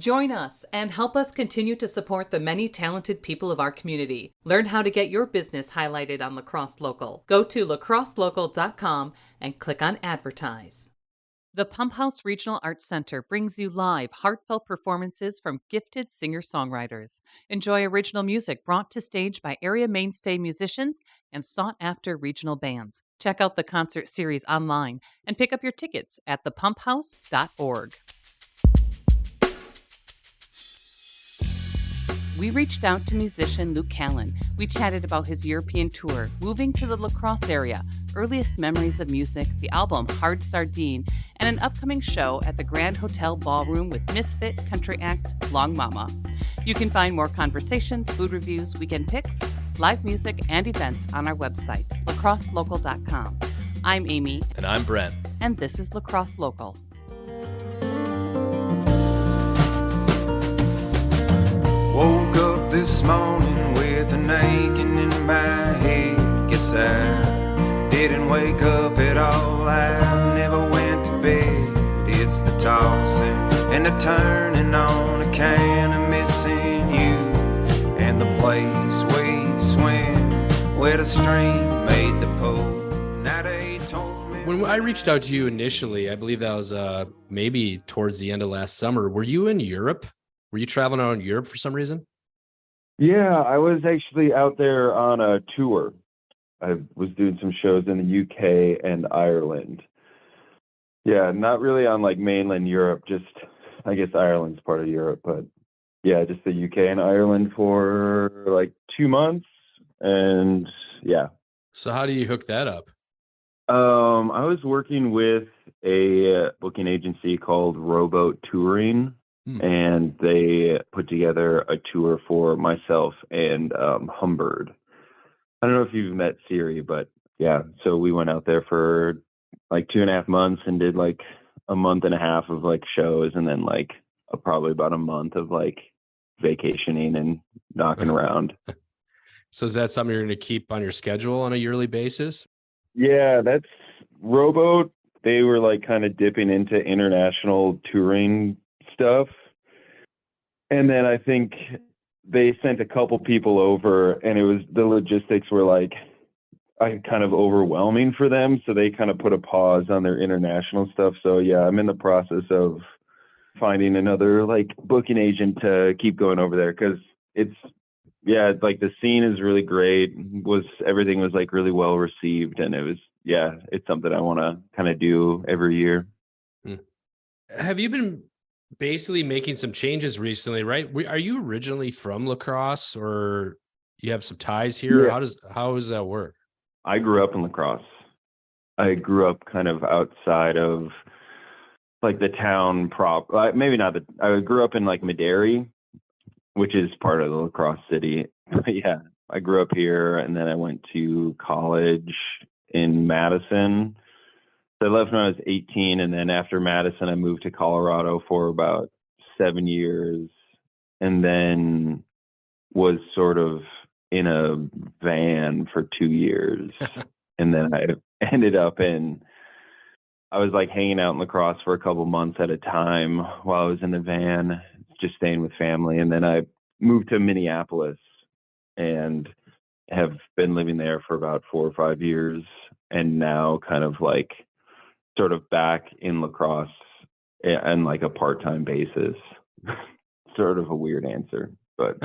Join us and help us continue to support the many talented people of our community. Learn how to get your business highlighted on Lacrosse Local. Go to lacrosselocal.com and click on Advertise. The Pump House Regional Arts Center brings you live, heartfelt performances from gifted singer-songwriters. Enjoy original music brought to stage by area mainstay musicians and sought-after regional bands. Check out the concert series online and pick up your tickets at thepumphouse.org. We reached out to musician Luke Callen. We chatted about his European tour, moving to the La Crosse area, earliest memories of music, the album Hard Sardine, and an upcoming show at the Grand Hotel Ballroom with misfit country act Long Mama. You can find more conversations, food reviews, weekend picks, live music, and events on our website, lacrosselocal.com. I'm Amy. And I'm Brent. And this is Lacrosse Local. Woke up this morning with an aching in my head. Guess I didn't wake up at all. I never went to bed. It's the tossing and the turning on a can of missing you, and the place we'd swim where the stream made the pool. Now they told me. When I reached out to you initially, I believe that was maybe towards the end of last summer. Were you in Europe? Were you traveling around Europe for some reason? Yeah, I was actually out there on a tour. I was doing some shows in the UK and Ireland. Yeah, not really on like mainland Europe, just I guess Ireland's part of Europe, but yeah, just the UK and Ireland for like 2 months. And yeah. So how do you hook that up? I was working with a booking agency called Rowboat Touring. And they put together a tour for myself and Humbird. I don't know if you've met Siri, but yeah. So we went out there for like 2.5 months and did like a month and a half of like shows, and then like probably about a month of like vacationing and knocking around. So is that something you're going to keep on your schedule on a yearly basis? Yeah, that's Rowboat. They were like kind of dipping into international touring stuff, and then I think they sent a couple people over, and it was the logistics were like kind of overwhelming for them, so they kind of put a pause on their international stuff. So yeah, I'm in the process of finding another like booking agent to keep going over there, because it's like the scene is really great. Everything was like really well received, and it was it's something I want to kind of do every year. Have you been basically making some changes recently, right? Are you originally from La Crosse, or you have some ties here? Yeah. How does that work? I grew up in La Crosse. I grew up kind of outside of like the town maybe not I grew up in like Maderi, which is part of the La Crosse city. But yeah, I grew up here, and then I went to college in Madison. I left when I was 18, and then after Madison, I moved to Colorado for about 7 years, and then was sort of in a van for 2 years. And then I ended up I was like hanging out in La Crosse for a couple months at a time while I was in the van, just staying with family. And then I moved to Minneapolis and have been living there for about 4 or 5 years, and now kind of like sort of back in La Crosse and like a part-time basis. Sort of a weird answer, but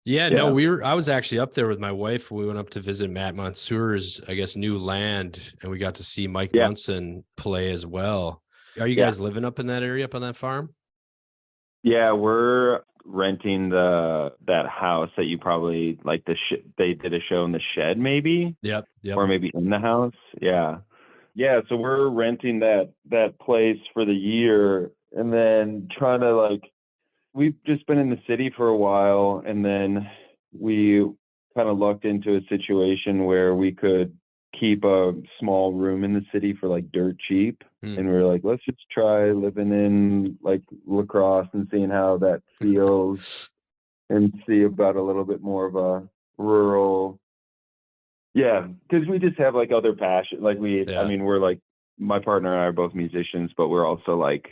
No, I was actually up there with my wife. We went up to visit Matt Monsour's, I guess, new land, and we got to see Mike Munson play as well. Are you guys living up in that area, up on that farm? Yeah, we're renting that house that you probably like they did a show in the shed, maybe. Yep. Or maybe in the house. Yeah, so we're renting that place for the year, and then trying to like, we've just been in the city for a while, and then we kind of lucked into a situation where we could keep a small room in the city for like dirt cheap. And we were like, let's just try living in like La Crosse and seeing how that feels, and see about a little bit more of a rural. Yeah, because we just have like other passion. Like I mean, we're like, my partner and I are both musicians, but we're also like,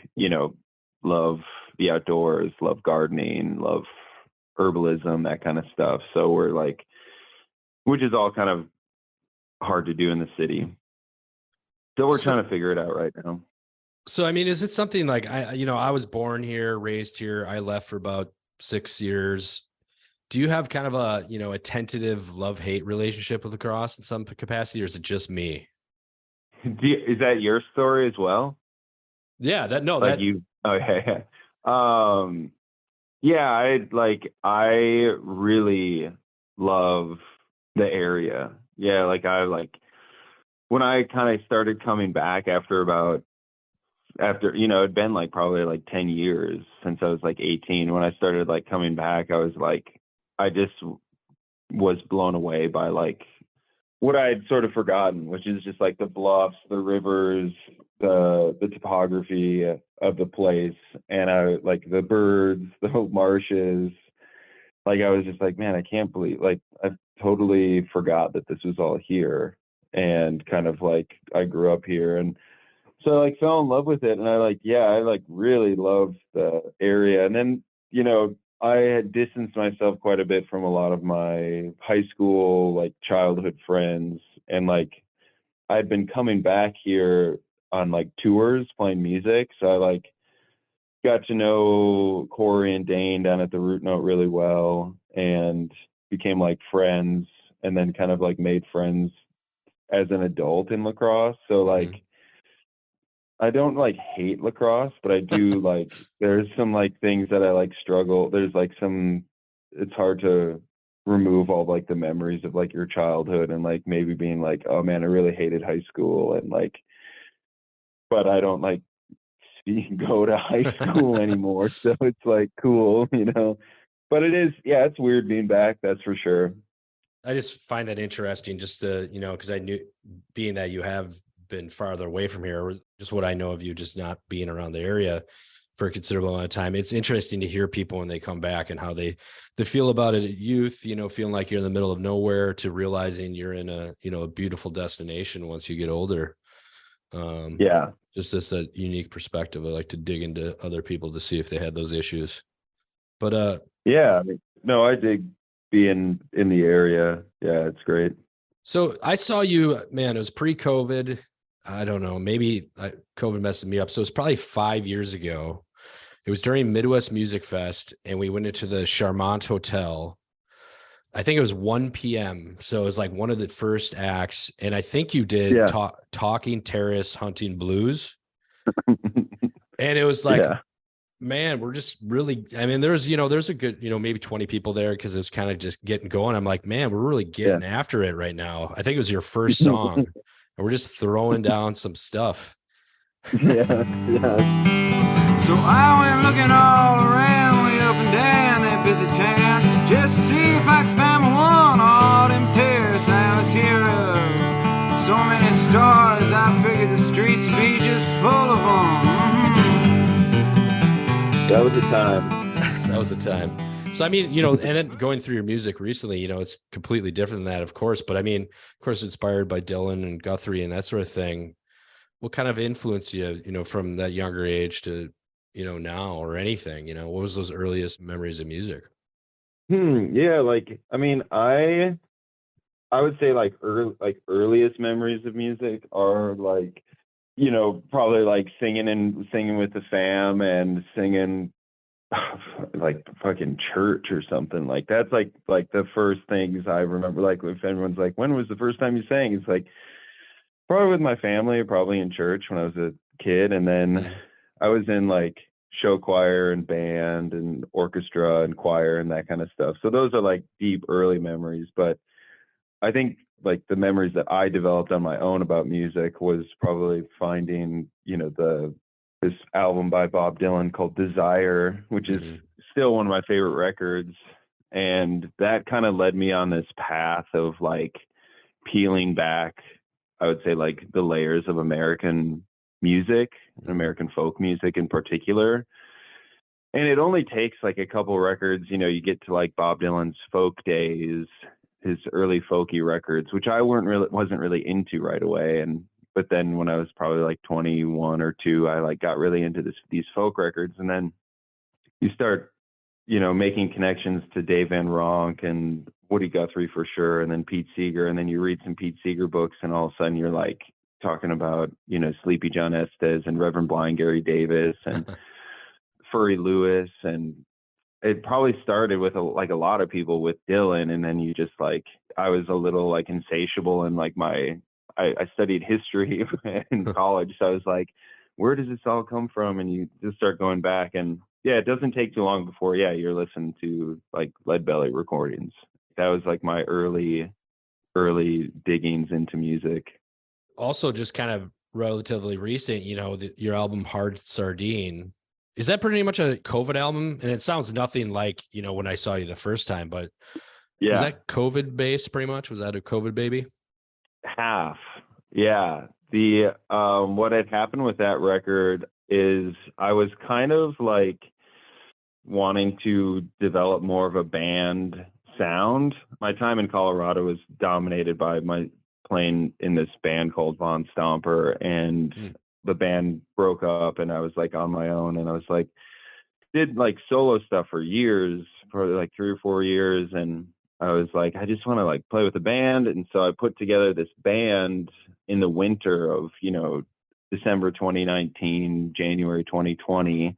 love the outdoors, love gardening, love herbalism, that kind of stuff. So we're like, which is all kind of hard to do in the city. So we're trying to figure it out right now. So, I mean, is it something like I was born here, raised here. I left for about 6 years. Do you have kind of a tentative love-hate relationship with lacrosse in some capacity, or is it just me? Is that your story as well? Yeah, Okay. Yeah, I really love the area. Yeah, when I kind of started coming back after it'd been like probably like 10 years since I was like 18. When I started like coming back, I was like, I just was blown away by like what I had sort of forgotten, which is just like the bluffs, the rivers, the topography of the place, and I like the birds, the marshes. Like I was just like, man, I can't believe, like I totally forgot that this was all here, and kind of like I grew up here, and so I like fell in love with it, and I really loved the area. And then I had distanced myself quite a bit from a lot of my high school, like childhood friends, and like I'd been coming back here on like tours playing music, so I like got to know Corey and Dane down at the Root Note really well, and became like friends, and then kind of like made friends as an adult in lacrosse. So like I don't like hate lacrosse, but I do like, there's some like things that I like struggle. There's like it's hard to remove all like the memories of like your childhood, and like maybe being like, oh man, I really hated high school, and like, but I don't like go to high school anymore. So it's like cool, but it is, yeah, it's weird being back. That's for sure. I just find that interesting just to, because I knew, being that you have been farther away from here, or just what I know of you, just not being around the area for a considerable amount of time. It's interesting to hear people when they come back and how they feel about it at youth, feeling like you're in the middle of nowhere, to realizing you're in a beautiful destination once you get older. Yeah. Just this a unique perspective. I like to dig into other people to see if they had those issues. But yeah, I mean, no, I dig being in the area. Yeah, it's great. So I saw you, man, it was pre-COVID. I don't know, maybe COVID messed me up. So it's probably 5 years ago. It was during Midwest Music Fest, and we went into the Charmant Hotel. I think it was 1 p.m. So it was like one of the first acts. And I think you did Talking Terrace Hunting Blues. And it was like, man, we're just really, I mean, there's a good, maybe 20 people there, because it's kind of just getting going. I'm like, man, we're really getting after it right now. I think it was your first song, and we're just throwing down some stuff. Yeah. So I went looking all around, way up and down that busy town, just to see if I could find one. All them terraces I was here of, so many stars, I figured the streets would be just full of them. That was the time. That was the time. So, I mean, and then going through your music recently, it's completely different than that, of course. But I mean, of course, inspired by Dylan and Guthrie and that sort of thing. What kind of influenced you, from that younger age to, now, or anything? What was those earliest memories of music? Yeah, like, I mean, I would say like earliest memories of music are like, probably like singing with the fam, and singing like fucking church or something. Like that's like the first things I remember. Like if everyone's like, when was the first time you sang? It's like probably with my family, probably in church when I was a kid. And then I was in like show choir and band and orchestra and choir and that kind of stuff. So those are like deep early memories. But I think like the memories that I developed on my own about music was probably finding, this album by Bob Dylan called Desire, which is still one of my favorite records. And that kind of led me on this path of like peeling back, I would say, like the layers of American music, American folk music in particular. And it only takes like a couple records, you get to like Bob Dylan's folk days, his early folky records, which I wasn't really into right away. And But then when I was probably like 21 or 2, I like got really into these folk records. And then you start, making connections to Dave Van Ronk and Woody Guthrie for sure, and then Pete Seeger. And then you read some Pete Seeger books, and all of a sudden you're like talking about, Sleepy John Estes and Reverend Blind Gary Davis and Furry Lewis. And it probably started with a lot of people with Dylan. And then you just like, I was a little like insatiable, and like I studied history in college. So I was like, where does this all come from? And you just start going back, and yeah, it doesn't take too long before, you're listening to like Lead Belly recordings. That was like my early diggings into music. Also, just kind of relatively recent, your album Hard Sardine. Is that pretty much a COVID album? And it sounds nothing like, when I saw you the first time, but was that COVID based pretty much? Was that a COVID baby? Half. Yeah. The what had happened with that record is I was kind of like wanting to develop more of a band sound. My time in Colorado was dominated by my playing in this band called Von Stomper, and the band broke up, and I was like on my own, and I was like did like solo stuff for years, for like 3 or 4 years, and I was like, I just want to like play with a band. And so I put together this band in the winter of, December 2019, January 2020.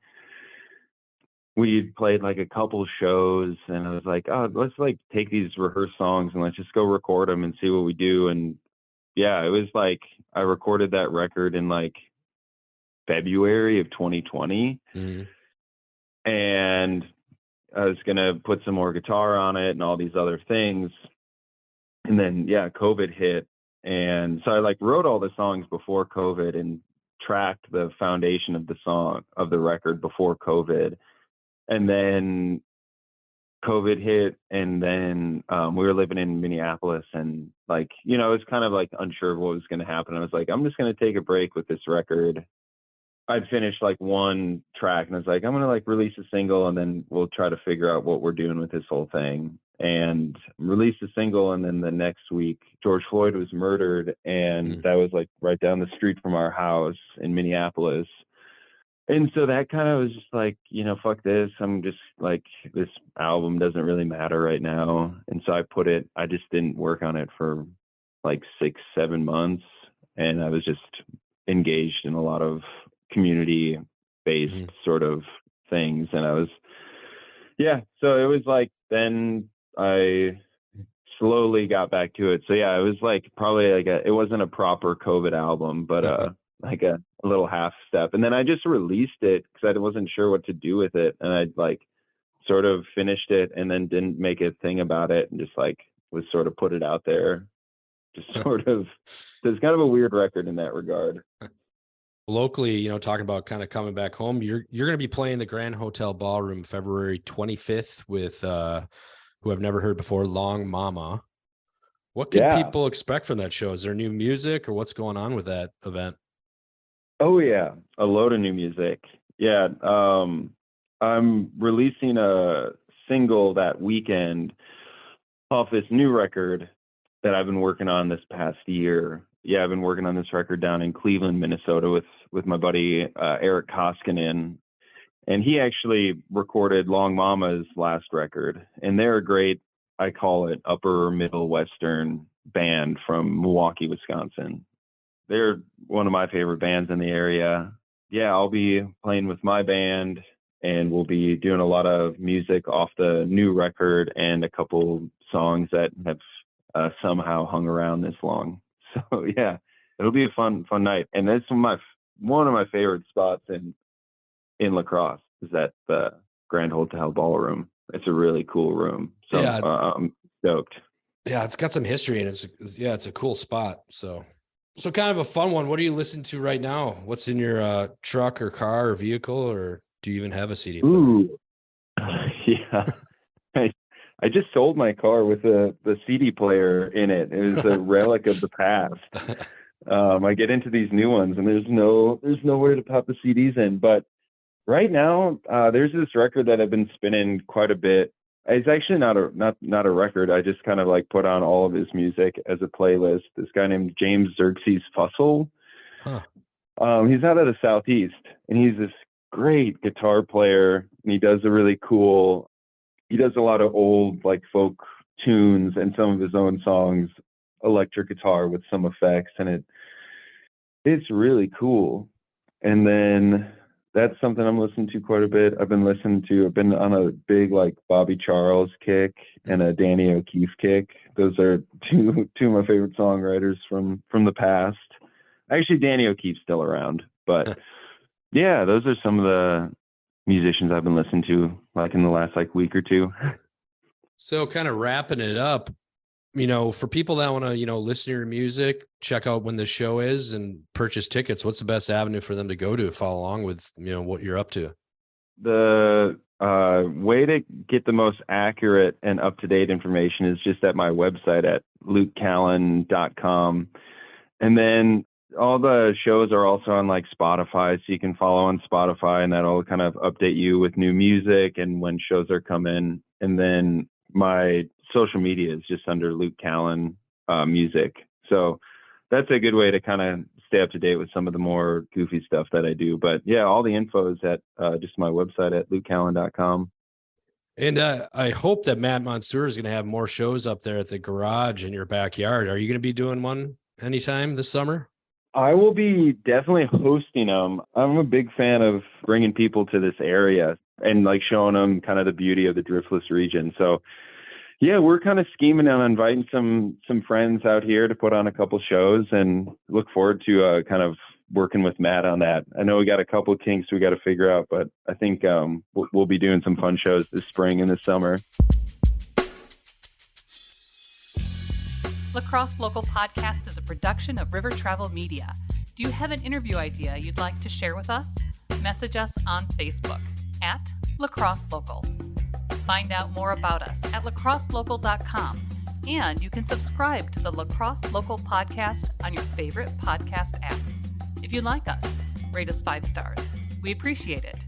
We played like a couple shows, and I was like, oh, let's like take these rehearsed songs and let's just go record them and see what we do. And yeah, it was like, I recorded that record in like February of 2020. And I was going to put some more guitar on it and all these other things. And then, COVID hit. And so I like wrote all the songs before COVID and tracked the foundation of the record before COVID. And then COVID hit. And then we were living in Minneapolis, and like, I was kind of like unsure of what was going to happen. I was like, I'm just going to take a break with this record. I'd finished like one track, and I was like, I'm going to like release a single, and then we'll try to figure out what we're doing with this whole thing. And released a single. And then the next week, George Floyd was murdered. And that was like right down the street from our house in Minneapolis. And so that kind of was just like, fuck this. I'm just like, this album doesn't really matter right now. And so I just didn't work on it for like 6-7 months. And I was just engaged in a lot of community-based sort of things. And I was, so it was like, then I slowly got back to it. So it was like probably like it wasn't a proper COVID album, but like a little half step. And then I just released it because I wasn't sure what to do with it. And I like sort of finished it and then didn't make a thing about it, and just like was sort of put it out there. Just sort of, so it's kind of a weird record in that regard. Locally, talking about kind of coming back home, you're going to be playing the Grand Hotel Ballroom February 25th with who I've never heard before, Long Mama. What can people expect from that show? Is there new music, or what's going on with that event? Oh yeah, a load of new music. Yeah, I'm releasing a single that weekend off this new record that I've been working on this past year. I've been working on this record down in Cleveland, Minnesota with my buddy Eric Koskinen. And he actually recorded Long Mama's last record. And they're a great, I call it upper middle Western band from Milwaukee, Wisconsin. They're one of my favorite bands in the area. I'll be playing with my band, and we'll be doing a lot of music off the new record and a couple songs that have somehow hung around this long. So it'll be a fun night. And that's one of my favorite spots in La Crosse is at the Grand Hotel Ballroom. It's a really cool room. So I'm stoked. Yeah, it's got some history, and it's a cool spot. So kind of a fun one. What are you listening to right now? What's in your truck or car or vehicle, or do you even have a CD player? Ooh, yeah. I just sold my car with the CD player in it. It was a relic of the past. I get into these new ones, and there's nowhere to pop the CDs in. But right now, there's this record that I've been spinning quite a bit. It's actually not a record. I just kind of like put on all of his music as a playlist. This guy named James Xerxes Fussell. Huh. He's out of the Southeast, and he's this great guitar player, and he does a lot of old like folk tunes and some of his own songs, electric guitar with some effects, and it's really cool. And then that's something I'm listening to quite a bit. I've been on a big like Bobby Charles kick and a Danny O'Keefe kick. Those are two of my favorite songwriters from the past. Actually, Danny O'Keefe's still around, but yeah, those are some of the musicians I've been listening to like in the last like week or two. So kind of wrapping it up, for people that want to, listen to your music, check out when the show is and purchase tickets, what's the best avenue for them to go to follow along with, what you're up to? The way to get the most accurate and up-to-date information is just at my website at lukecallen.com. And then all the shows are also on like Spotify, so you can follow on Spotify, and that'll kind of update you with new music and when shows are coming. And then my social media is just under Luke Callen music. So that's a good way to kind of stay up to date with some of the more goofy stuff that I do. But yeah, all the info is at just my website at lukecallen.com. And I hope that Matt Monsour is going to have more shows up there at the garage in your backyard. Are you going to be doing one anytime this summer? I will be definitely hosting them. I'm a big fan of bringing people to this area and like showing them kind of the beauty of the Driftless region. So yeah, we're kind of scheming on inviting some friends out here to put on a couple shows, and look forward to kind of working with Matt on that. I know we got a couple kinks we got to figure out, but I think we'll be doing some fun shows this spring and this summer. Lacrosse Local Podcast is a production of River Travel Media. Do you have an interview idea you'd like to share with us? Message us on Facebook at Lacrosse Local. Find out more about us at lacrosselocal.com, and you can subscribe to the Lacrosse Local Podcast on your favorite podcast app. If you like us, rate us 5 stars. We appreciate it.